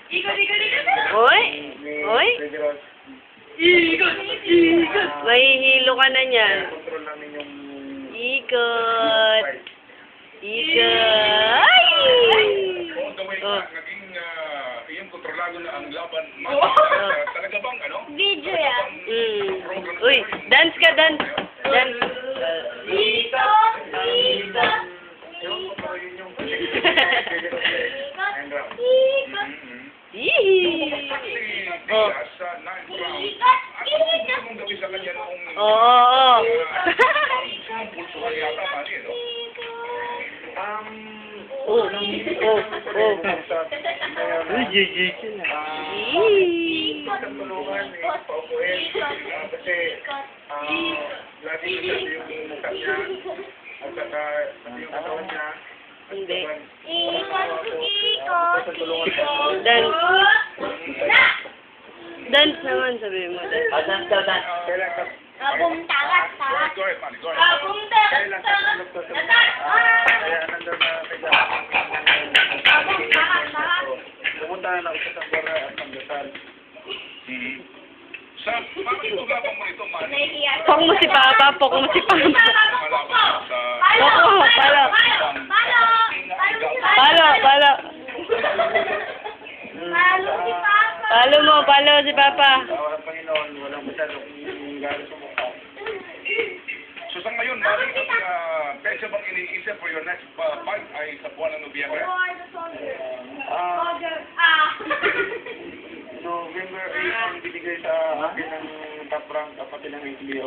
Ikat. Oy! Oy! Mahihilo ka na niyan. Ikot! Ikot! Ay! Oh. Naging iyong kontrolado na ang laban. Talaga bang ano? Video yan. Uy, dance ka, dance. Dance. Ikot! Yee! Oh. Oo, oo. Oh, oh, oh. Uy, jijik na. Yee! Hindi. Dance. Dance naman, sabi mo. Dance. Abong tarat. Abong tarat. Pumunta na ako sa Tambora at Panggasal. Sa bakit tuglaban mo ito, Manny? Pok mo si Papa, pok mo si Papa. Oo, palo. Palo, palo. Palo mo, palo si Papa. Walang Panginoon, walang masyadong galit sa mukha. So sa ngayon, Manny, pecha bang iniisip for your next fight ay sa buwan ng Nobyembre? November 8 ang binigay sa akin ng top rank kapatid ng HBO.